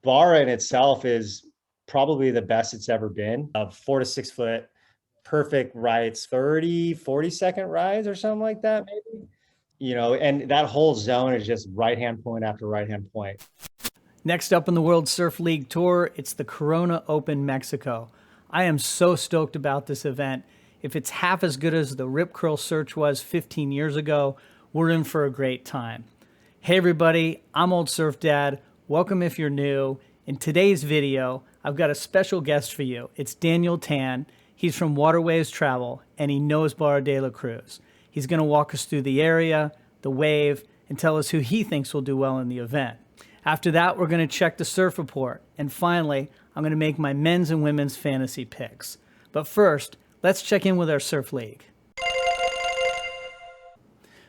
Barra in itself is probably the best it's ever been. Of 4 to 6 foot, perfect rights, 30, 40-second rides or something like that, maybe. And that whole zone is just right hand point after right hand point. Next up in the World Surf League Tour, it's the Corona Open Mexico. I am so stoked about this event. If it's half as good as the Rip Curl Search was 15 years ago, we're in for a great time. Hey everybody, I'm Old Surf Dad. Welcome if you're new. In today's video, I've got a special guest for you. It's Daniel Tan. He's from Waterways Travel, and he knows Barra de la Cruz. He's going to walk us through the area, the wave, and tell us who he thinks will do well in the event. After that, we're going to check the surf report. And finally, I'm going to make my men's and women's fantasy picks. But first, let's check in with our surf league.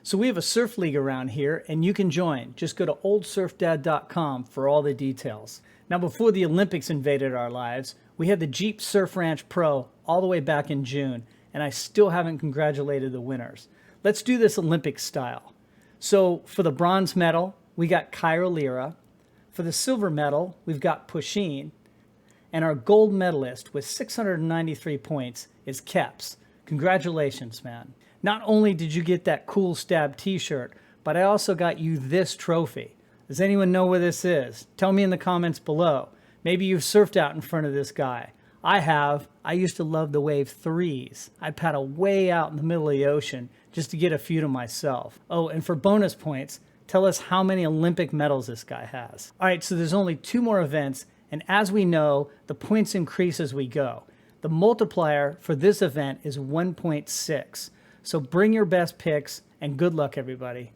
So we have a surf league around here, and you can join. Just go to oldsurfdad.com for all the details. Now, before the Olympics invaded our lives, we had the Jeep Surf Ranch Pro all the way back in June, and I still haven't congratulated the winners. Let's do this Olympic style. So for the bronze medal, we got Kyra Lira. For the silver medal, we've got Pusheen. And our gold medalist with 693 points is Keps. Congratulations, man. Not only did you get that cool Stab t-shirt, but I also got you this trophy. Does anyone know where this is? Tell me in the comments below. Maybe you've surfed out in front of this guy. I have. I used to love the wave threes. I'd paddle way out in the middle of the ocean just to get a few to myself. Oh, and for bonus points, tell us how many Olympic medals this guy has. All right, so there's only 2 more events, and as we know, the points increase as we go. The multiplier for this event is 1.6. So bring your best picks, and good luck, everybody.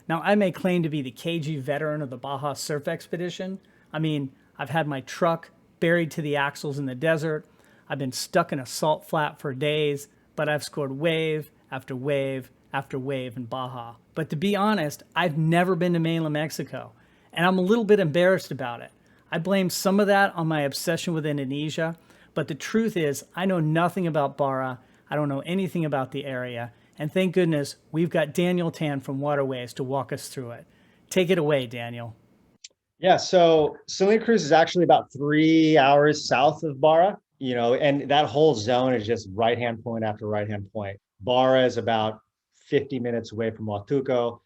Now, I may claim to be the KG veteran of the Baja Surf Expedition. I mean, I've had my truck buried to the axles in the desert. I've been stuck in a salt flat for days, but I've scored wave after wave after wave in Baja. But to be honest, I've never been to mainland Mexico, and I'm a little bit embarrassed about it. I blame some of that on my obsession with Indonesia, but the truth is I know nothing about Barra. I don't know anything about the area, and thank goodness we've got Daniel Tan from Waterways to walk us through it. Take it away, Daniel. Yeah, so Salina Cruz is actually about 3 hours south of Barra, and that whole zone is just right hand point after right hand point. Barra is about 50 minutes away from Huatuco,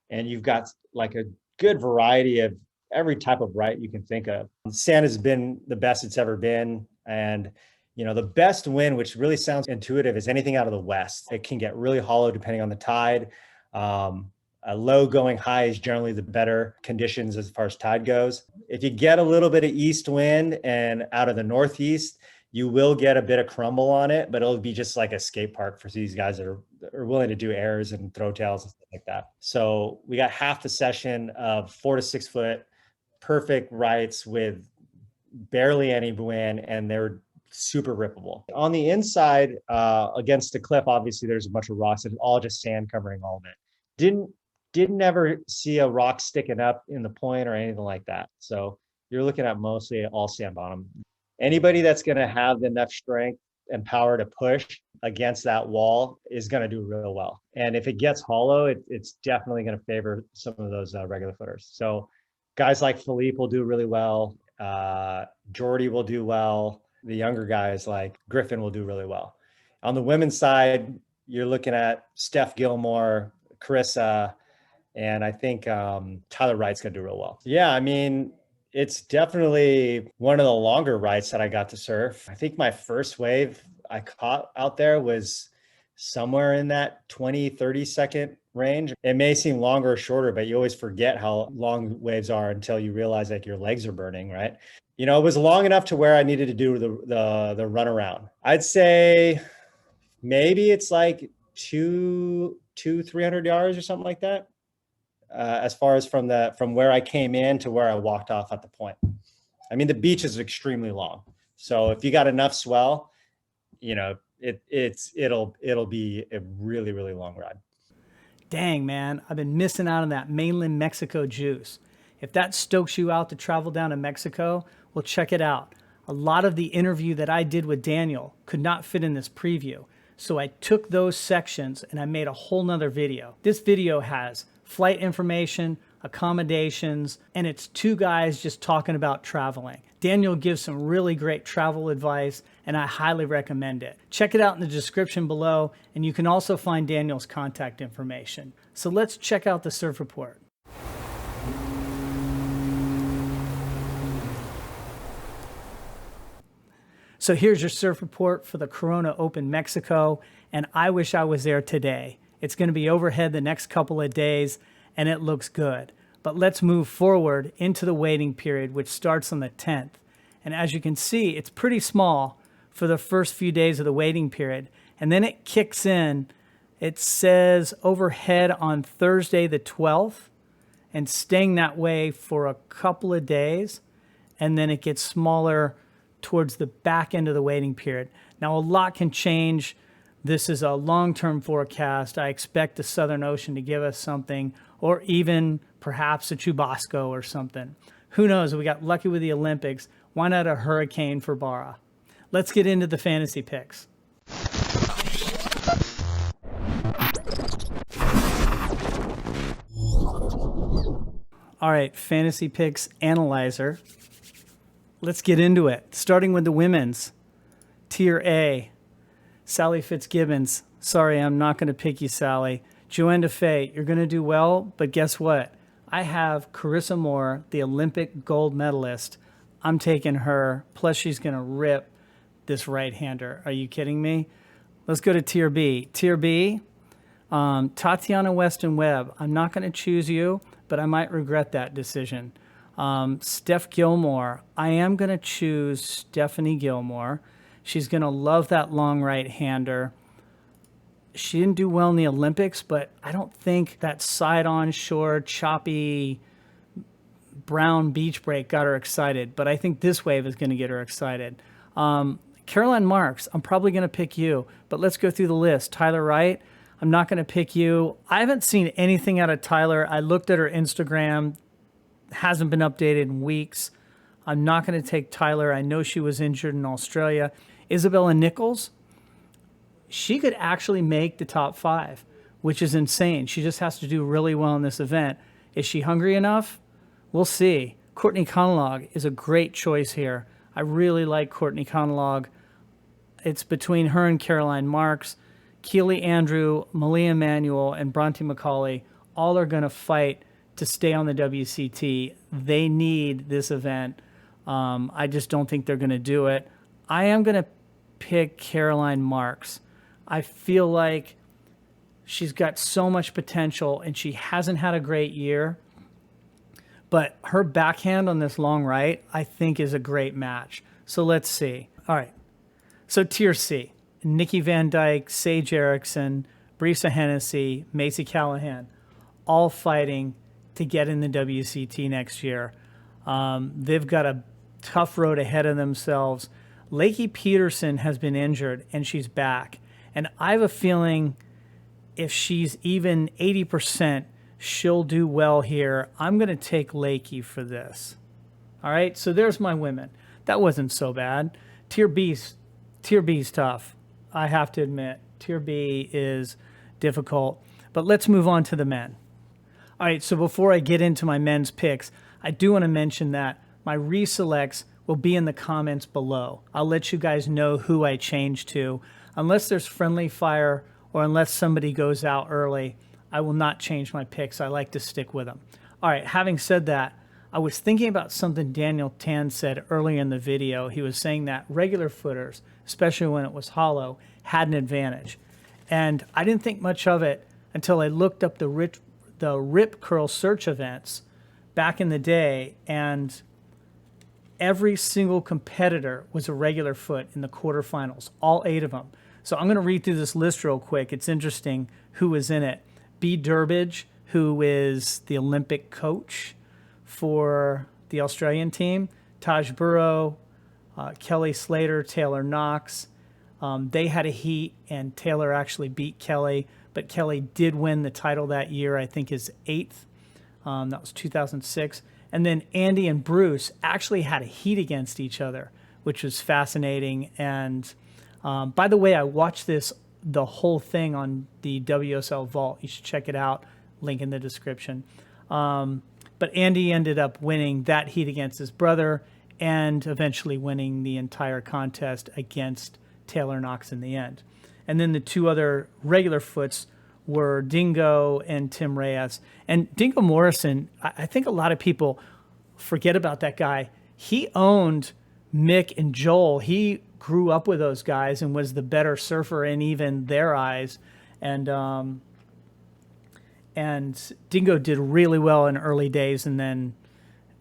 and you've got like a good variety of every type of right you can think of. Sand has been the best it's ever been, and the best wind, which really sounds intuitive, is anything out of the west. It can get really hollow depending on the tide. A low going high is generally the better conditions as far as tide goes. If you get a little bit of east wind and out of the northeast, you will get a bit of crumble on it, but it'll be just like a skate park for these guys that are willing to do airs and throw tails and stuff like that. So we got half the session of 4 to 6 foot, perfect rights with barely any wind, and they're super rippable. On the inside, against the cliff, obviously there's a bunch of rocks and all just sand covering all of it. Didn't ever see a rock sticking up in the point or anything like that. So you're looking at mostly all sand bottom. Anybody that's going to have enough strength and power to push against that wall is going to do real well. And if it gets hollow, it's definitely going to favor some of those regular footers. So guys like Felipe will do really well. Jordy will do well. The younger guys like Griffin will do really well. On the women's side, you're looking at Steph Gilmore, Carissa, and I think Tyler Wright's going to do real well. Yeah, I mean, it's definitely one of the longer rides that I got to surf. I think my first wave I caught out there was somewhere in that 20, 30 second range. It may seem longer or shorter, but you always forget how long waves are until you realize like your legs are burning, right? It was long enough to where I needed to do the run around. I'd say maybe it's like 300 yards or something like that. As far as from where I came in to where I walked off at the point. I mean, the beach is extremely long. So if you got enough swell, it'll be a really, really long ride. Dang, man, I've been missing out on that mainland Mexico juice. If that stokes you out to travel down to Mexico, well, check it out. A lot of the interview that I did with Daniel could not fit in this preview. So I took those sections and I made a whole nother video. This video has flight information, accommodations, and it's two guys just talking about traveling. Daniel gives some really great travel advice, and I highly recommend it. Check it out in the description below, and you can also find Daniel's contact information. So let's check out the surf report. So here's your surf report for the Corona Open Mexico, and I wish I was there today. It's going to be overhead the next couple of days, and it looks good. But let's move forward into the waiting period, which starts on the 10th. And as you can see, it's pretty small for the first few days of the waiting period. And then it kicks in. It says overhead on Thursday the 12th, and staying that way for a couple of days. And then it gets smaller towards the back end of the waiting period. Now, a lot can change. This is a long-term forecast. I expect the Southern Ocean to give us something, or even perhaps a Chubasco or something. Who knows? We got lucky with the Olympics. Why not a hurricane for Barra? Let's get into the fantasy picks. All right, fantasy picks analyzer. Let's get into it. Starting with the women's. Tier A, Sally Fitzgibbons. Sorry, I'm not going to pick you, Sally. Joanne DeFay, you're going to do well, but guess what? I have Carissa Moore, the Olympic gold medalist. I'm taking her, plus she's going to rip this right-hander. Are you kidding me? Let's go to Tier B. Tier B, Tatiana Weston Webb. I'm not going to choose you, but I might regret that decision. Steph Gilmore. I am going to choose Stephanie Gilmore. She's going to love that long right-hander. She didn't do well in the Olympics, but I don't think that side-on shore, choppy, brown beach break got her excited. But I think this wave is going to get her excited. Caroline Marks, I'm probably going to pick you. But let's go through the list. Tyler Wright, I'm not going to pick you. I haven't seen anything out of Tyler. I looked at her Instagram. Hasn't been updated in weeks. I'm not going to take Tyler. I know she was injured in Australia. Isabella Nichols, she could actually make the top 5, which is insane. She just has to do really well in this event. Is she hungry enough? We'll see. Courtney Conalog is a great choice here. I really like Courtney Conalog. It's between her and Caroline Marks. Keely Andrew, Malia Emanuel, and Bronte McCauley all are going to fight to stay on the WCT. They need this event. I just don't think they're going to do it. I am going to pick Caroline Marks. I feel like she's got so much potential, and she hasn't had a great year. But her backhand on this long right, I think, is a great match. So let's see. All right. So Tier C, Nikki Van Dyke, Sage Erickson, Brisa Hennessy, Macy Callahan, all fighting to get in the WCT next year. They've got a tough road ahead of themselves. Lakey Peterson has been injured, and she's back. And I have a feeling if she's even 80%, she'll do well here. I'm going to take Lakey for this. All right, so there's my women. That wasn't so bad. Tier B's tough. I have to admit, Tier B is difficult. But let's move on to the men. All right, so before I get into my men's picks, I do want to mention that my reselects will be in the comments below. I'll let you guys know who I changed to. Unless there's friendly fire or unless somebody goes out early, I will not change my picks. I like to stick with them. All right, having said that, I was thinking about something Daniel Tan said earlier in the video. He was saying that regular footers, especially when it was hollow, had an advantage. And I didn't think much of it until I looked up the Rip Curl search events back in the day, and every single competitor was a regular foot in the quarterfinals, all 8 of them. So I'm going to read through this list real quick. It's interesting who was in it. B. Durbridge, who is the Olympic coach for the Australian team. Taj Burrow, Kelly Slater, Taylor Knox. They had a heat, and Taylor actually beat Kelly, but Kelly did win the title that year, I think his 8th. That was 2006. And then Andy and Bruce actually had a heat against each other, which was fascinating. And by the way, I watched the whole thing on the WSL Vault. You should check it out. Link in the description. But Andy ended up winning that heat against his brother and eventually winning the entire contest against Taylor Knox in the end. And then the two other regular foots were Dingo and Tim Reyes. And Dingo Morrison, I think a lot of people forget about that guy. He owned Mick and Joel. He grew up with those guys and was the better surfer in even their eyes. And Dingo did really well in early days, and then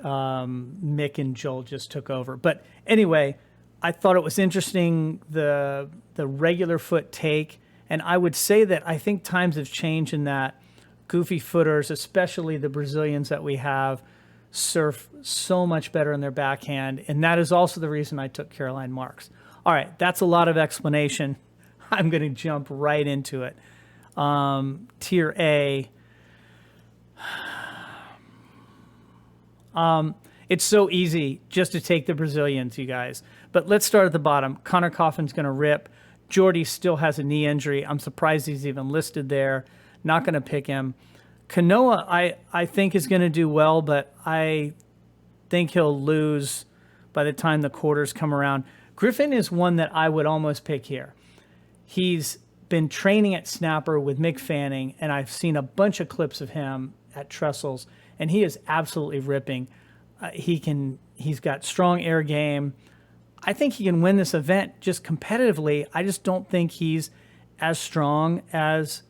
Mick and Joel just took over. But anyway, I thought it was interesting, the regular foot take. And I would say that I think times have changed in that goofy footers, especially the Brazilians that we have, surf so much better in their backhand. And that is also the reason I took Caroline Marks. All right, that's a lot of explanation. I'm going to jump right into it. Tier A. It's so easy just to take the Brazilians, you guys. But let's start at the bottom. Connor Coffin's going to rip. Jordy still has a knee injury. I'm surprised he's even listed there. Not going to pick him. Kanoa, I think, is going to do well, but I think he'll lose by the time the quarters come around. Griffin is one that I would almost pick here. He's been training at Snapper with Mick Fanning, and I've seen a bunch of clips of him at Trestles, and he is absolutely ripping. He's got strong air game. I think he can win this event just competitively. I just don't think he's as strong as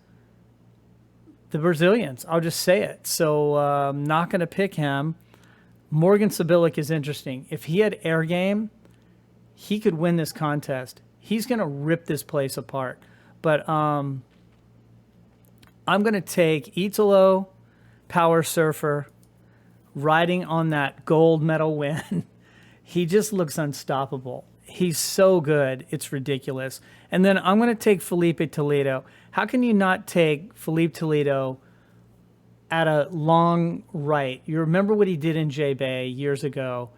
the Brazilians. I'll just say it. So I'm not going to pick him. Morgan Sabilik is interesting. If he had air game, he could win this contest. He's going to rip this place apart. But I'm going to take Italo, power surfer, riding on that gold medal win. He just looks unstoppable. He's so good. It's ridiculous. And then I'm going to take Felipe Toledo. How can you not take Felipe Toledo at a long right? You remember what he did in J-Bay years ago.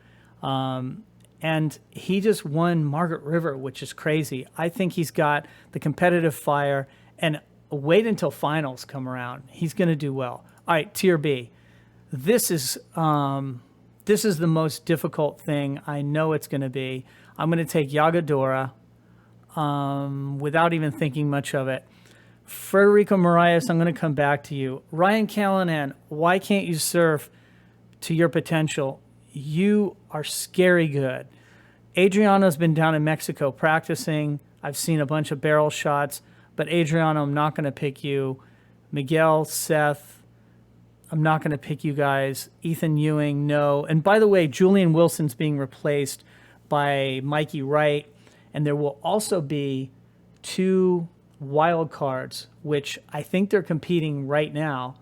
And he just won Margaret River, which is crazy. I think he's got the competitive fire. And wait until finals come around. He's going to do well. All right, Tier B. This is the most difficult thing I know it's going to be. I'm going to take Yagadora without even thinking much of it. Frederico Moraes, I'm going to come back to you. Ryan Callanan, why can't you surf to your potential? You are scary good. Adriano's been down in Mexico practicing. I've seen a bunch of barrel shots, but Adriano, I'm not going to pick you. Miguel, Seth, I'm not going to pick you guys. Ethan Ewing, no. And by the way, Julian Wilson's being replaced by Mikey Wright. And there will also be 2 wild cards, which I think they're competing right now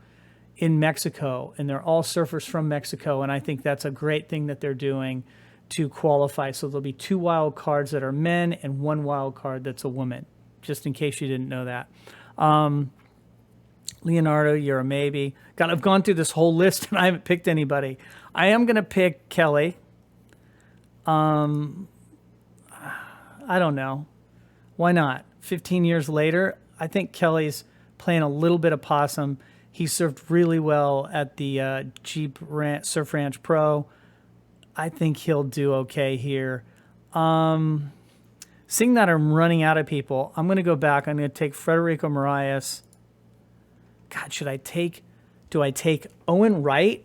in Mexico. And they're all surfers from Mexico. And I think that's a great thing that they're doing to qualify. So there'll be 2 wild cards that are men and 1 wild card that's a woman, just in case you didn't know that. Leonardo, you're a maybe. God, I've gone through this whole list and I haven't picked anybody. I am going to pick Kelly. I don't know. Why not? 15 years later, I think Kelly's playing a little bit of possum. He surfed really well at the Jeep Surf Ranch Pro. I think he'll do okay here. Seeing that I'm running out of people, I'm going to go back. I'm going to take Frederico Moraes. God, do I take Owen Wright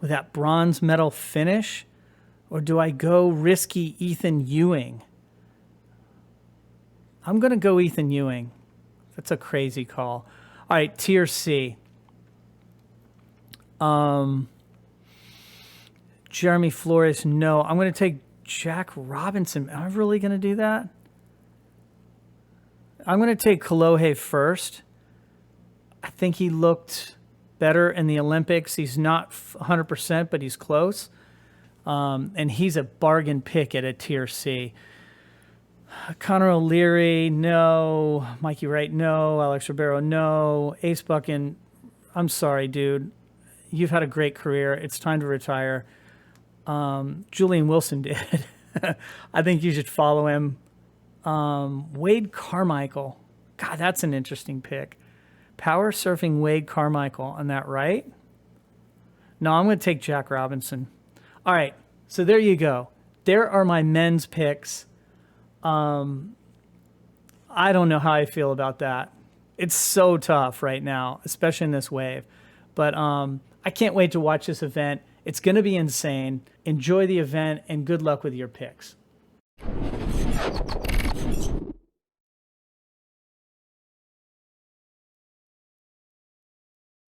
with that bronze medal finish? Or do I go risky Ethan Ewing? I'm going to go Ethan Ewing. That's a crazy call. All right, Tier C. Jeremy Flores, no. I'm going to take Jack Robinson. Am I really going to do that? I'm going to take Kolohe first. I think he looked better in the Olympics. He's not 100%, but he's close. And he's a bargain pick at a Tier C. Connor O'Leary, no. Mikey Wright, no. Alex Ribeiro, no. Ace Buchan, I'm sorry, dude. You've had a great career. It's time to retire. Julian Wilson did. I think you should follow him. Wade Carmichael. God, that's an interesting pick. Power surfing Wade Carmichael on that right? No, I'm going to take Jack Robinson. All right, so there you go. There are my men's picks. I don't know how I feel about that. It's so tough right now, especially in this wave. But I can't wait to watch this event. It's going to be insane. Enjoy the event, and good luck with your picks.